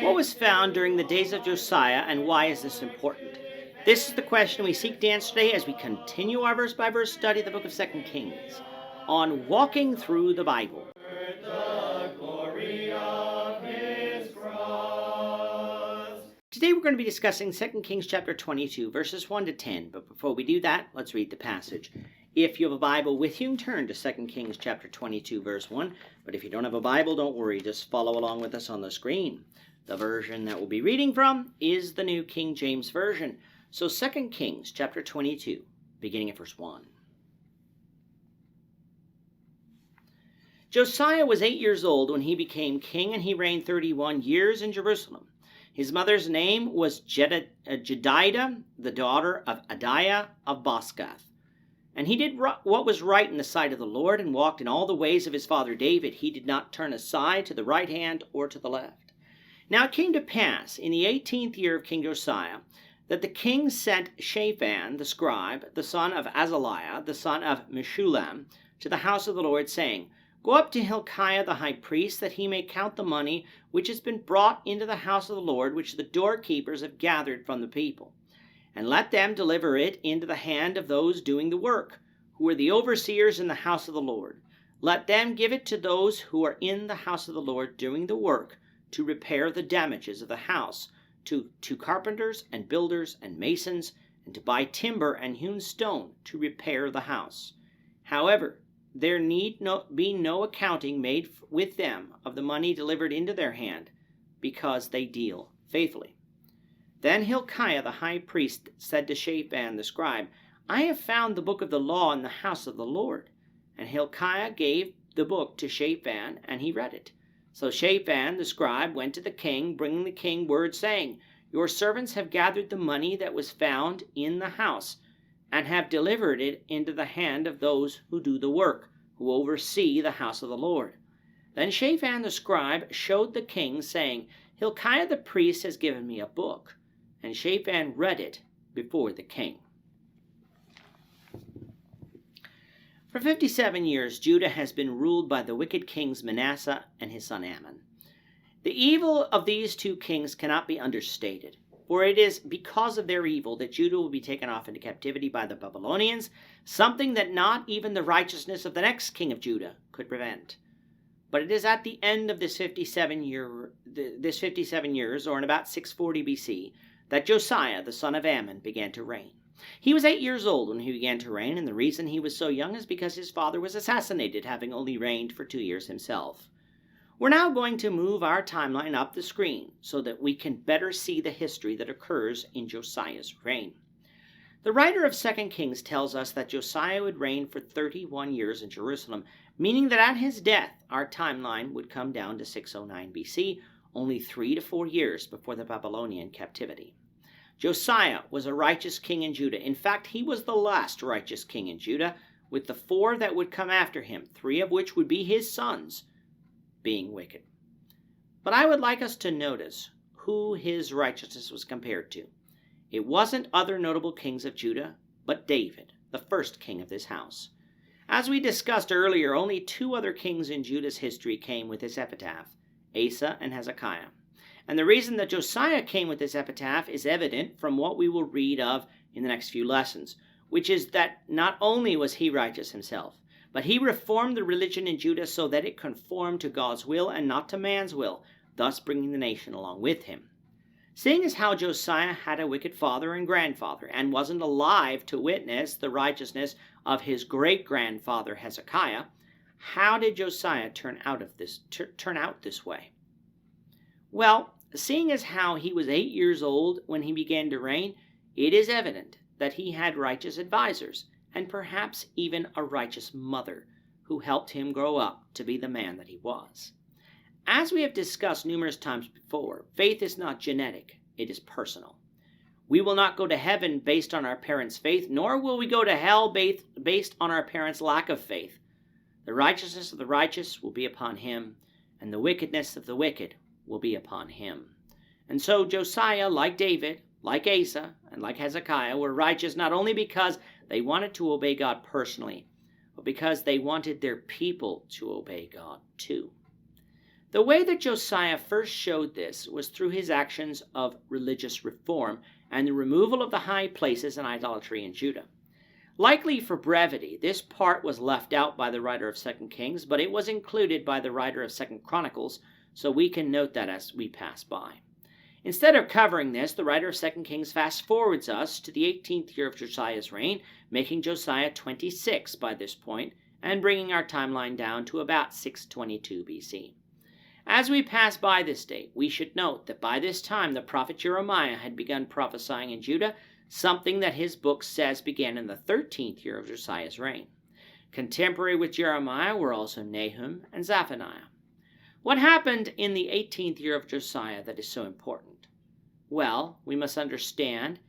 What was found during the days of Josiah, and why is this important? This is the question we seek to answer today as we continue our verse-by-verse study of the book of 2 Kings on walking through the Bible. Today we're going to be discussing 2 Kings chapter 22, verses 1 to 10. But before we do that, let's read the passage. If you have a Bible with you, turn to 2 Kings chapter 22, verse 1. But if you don't have a Bible, don't worry. Just follow along with us on the screen. The version that we'll be reading from is the New King James Version. So 2 Kings chapter 22, beginning at verse 1. Josiah was 8 years old when he became king, and he reigned 31 years in Jerusalem. His mother's name was Jedidah, the daughter of Adiah of Boscath. And he did what was right in the sight of the Lord, and walked in all the ways of his father David. He did not turn aside to the right hand or to the left. Now it came to pass in the 18th year of King Josiah that the king sent Shaphan the scribe, the son of Azaliah, the son of Meshullam, to the house of the Lord, saying, Go up to Hilkiah the high priest, that he may count the money which has been brought into the house of the Lord, which the doorkeepers have gathered from the people. And let them deliver it into the hand of those doing the work, who are the overseers in the house of the Lord. Let them give it to those who are in the house of the Lord doing the work, to repair the damages of the house, to carpenters and builders and masons, and to buy timber and hewn stone to repair the house. However, there need be no accounting made with them of the money delivered into their hand, because they deal faithfully. Then Hilkiah the high priest said to Shaphan the scribe, I have found the book of the law in the house of the Lord. And Hilkiah gave the book to Shaphan, and he read it. So Shaphan the scribe went to the king, bringing the king word, saying, Your servants have gathered the money that was found in the house, and have delivered it into the hand of those who do the work, who oversee the house of the Lord. Then Shaphan the scribe showed the king, saying, Hilkiah the priest has given me a book. And Shaphan read it before the king. For 57 years, Judah has been ruled by the wicked kings Manasseh and his son Ammon. The evil of these two kings cannot be understated, for it is because of their evil that Judah will be taken off into captivity by the Babylonians, something that not even the righteousness of the next king of Judah could prevent. But it is at the end of this 57 years, or in about 640 BC, that Josiah, the son of Ammon, began to reign. He was 8 years old when he began to reign, and the reason he was so young is because his father was assassinated, having only reigned for 2 years himself. We're now going to move our timeline up the screen so that we can better see the history that occurs in Josiah's reign. The writer of 2 Kings tells us that Josiah would reign for 31 years in Jerusalem, meaning that at his death, our timeline would come down to 609 BC, only 3 to 4 years before the Babylonian captivity. Josiah was a righteous king in Judah. In fact, he was the last righteous king in Judah, with the 4 that would come after him, 3 of which would be his sons, being wicked. But I would like us to notice who his righteousness was compared to. It wasn't other notable kings of Judah, but David, the first king of this house. As we discussed earlier, only 2 other kings in Judah's history came with this epitaph, Asa and Hezekiah. And the reason that Josiah came with this epitaph is evident from what we will read of in the next few lessons, which is that not only was he righteous himself, but he reformed the religion in Judah so that it conformed to God's will and not to man's will, thus bringing the nation along with him. Seeing as how Josiah had a wicked father and grandfather, and wasn't alive to witness the righteousness of his great-grandfather Hezekiah, how did Josiah turn out this way? Well, seeing as how he was 8 years old when he began to reign, it is evident that he had righteous advisors, and perhaps even a righteous mother, who helped him grow up to be the man that he was. As we have discussed numerous times before, faith is not genetic, it is personal. We will not go to heaven based on our parents' faith, nor will we go to hell based on our parents' lack of faith. The righteousness of the righteous will be upon him, and the wickedness of the wicked will be upon him. And so Josiah, like David, like Asa, and like Hezekiah, were righteous not only because they wanted to obey God personally, but because they wanted their people to obey God too. The way that Josiah first showed this was through his actions of religious reform and the removal of the high places and idolatry in Judah. Likely for brevity, this part was left out by the writer of 2 Kings, but it was included by the writer of 2 Chronicles, so we can note that as we pass by. Instead of covering this, the writer of 2 Kings fast forwards us to the 18th year of Josiah's reign, making Josiah 26 by this point, and bringing our timeline down to about 622 BC. As we pass by this date, we should note that by this time the prophet Jeremiah had begun prophesying in Judah, something that his book says began in the 13th year of Josiah's reign. Contemporary with Jeremiah were also Nahum and Zephaniah. What happened in the 18th year of Josiah that is so important? Well, what we must understand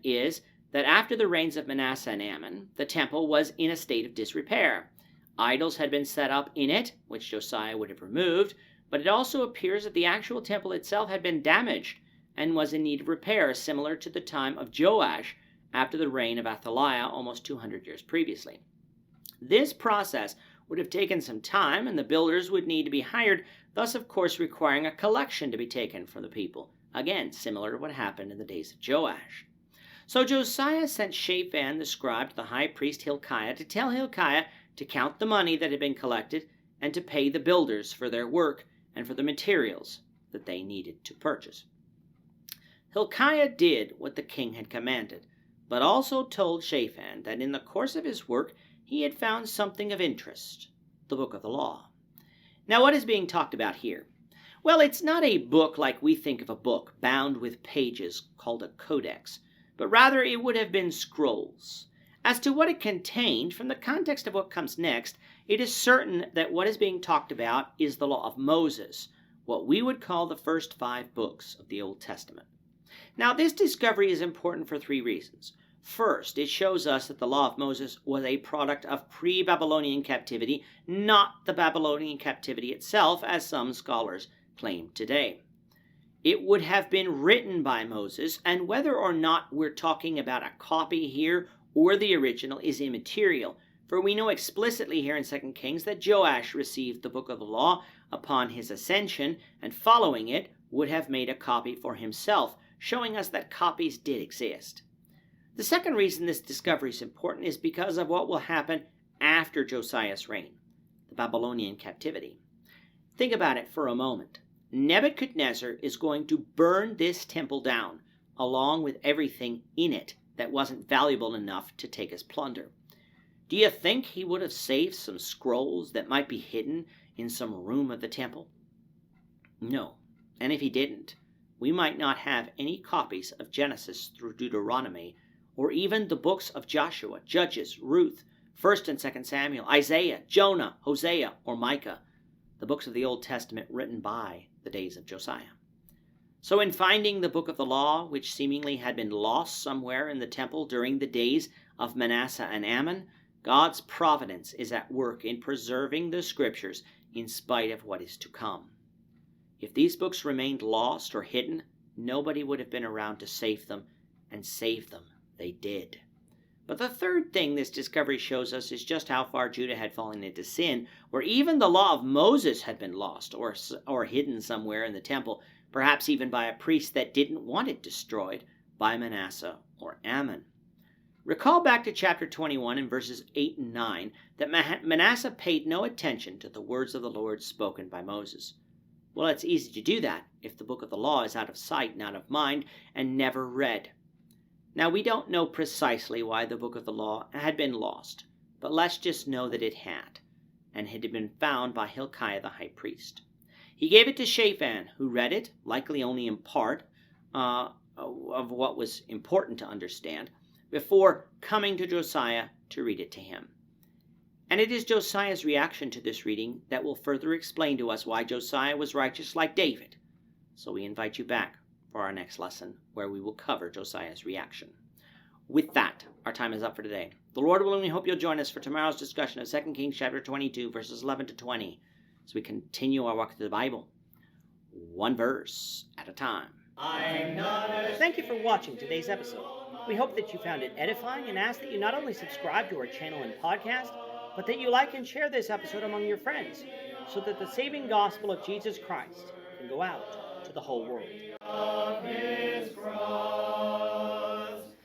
is that after the reigns of Manasseh and Amon, the temple was in a state of disrepair. Idols had been set up in it, which Josiah would have removed, but it also appears that the actual temple itself had been damaged and was in need of repair, similar to the time of Joash after the reign of Athaliah almost 200 years previously. This process would have taken some time, and the builders would need to be hired, thus of course requiring a collection to be taken from the people, again similar to what happened in the days of Joash. So Josiah sent Shaphan the scribe to the high priest Hilkiah to tell Hilkiah to count the money that had been collected and to pay the builders for their work and for the materials that they needed to purchase. Hilkiah did what the king had commanded, but also told Shaphan that in the course of his work he had found something of interest, the book of the law. Now, what is being talked about here? Well, it's not a book like we think of a book, bound with pages, called a codex, but rather it would have been scrolls. As to what it contained, from the context of what comes next, it is certain that what is being talked about is the law of Moses, what we would call the first 5 books of the Old Testament. Now, this discovery is important for 3 reasons. First, it shows us that the law of Moses was a product of pre-Babylonian captivity, not the Babylonian captivity itself, as some scholars claim today. It would have been written by Moses, and whether or not we're talking about a copy here or the original is immaterial, for we know explicitly here in 2 Kings that Joash received the book of the law upon his ascension, and following it would have made a copy for himself, showing us that copies did exist. The second reason this discovery is important is because of what will happen after Josiah's reign, the Babylonian captivity. Think about it for a moment. Nebuchadnezzar is going to burn this temple down, along with everything in it that wasn't valuable enough to take as plunder. Do you think he would have saved some scrolls that might be hidden in some room of the temple? No, and if he didn't, we might not have any copies of Genesis through Deuteronomy, or even the books of Joshua, Judges, Ruth, 1st and 2nd Samuel, Isaiah, Jonah, Hosea, or Micah, the books of the Old Testament written by the days of Josiah. So in finding the book of the law, which seemingly had been lost somewhere in the temple during the days of Manasseh and Amon, God's providence is at work in preserving the scriptures in spite of what is to come. If these books remained lost or hidden, nobody would have been around to save them, and save them they did. But the third thing this discovery shows us is just how far Judah had fallen into sin, where even the law of Moses had been lost or hidden somewhere in the temple, perhaps even by a priest that didn't want it destroyed by Manasseh or Amon. Recall back to chapter 21 in verses 8 and 9 that Manasseh paid no attention to the words of the Lord spoken by Moses. Well, it's easy to do that if the book of the law is out of sight and out of mind and never read. Now, we don't know precisely why the book of the law had been lost, but let's just know that it had, and had been found by Hilkiah the high priest. He gave it to Shaphan, who read it, likely only in part of what was important to understand, before coming to Josiah to read it to him. And it is Josiah's reaction to this reading that will further explain to us why Josiah was righteous like David. So we invite you back for our next lesson, where we will cover Josiah's reaction. With that, our time is up for today. The Lord willing, we hope you'll join us for tomorrow's discussion of 2 Kings chapter 22, verses 11 to 20, as we continue our walk through the Bible, one verse at a time. Thank you for watching today's episode. We hope that you found it edifying and ask that you not only subscribe to our channel and podcast, but that you like and share this episode among your friends. so that the saving gospel of Jesus Christ can go out to the whole world.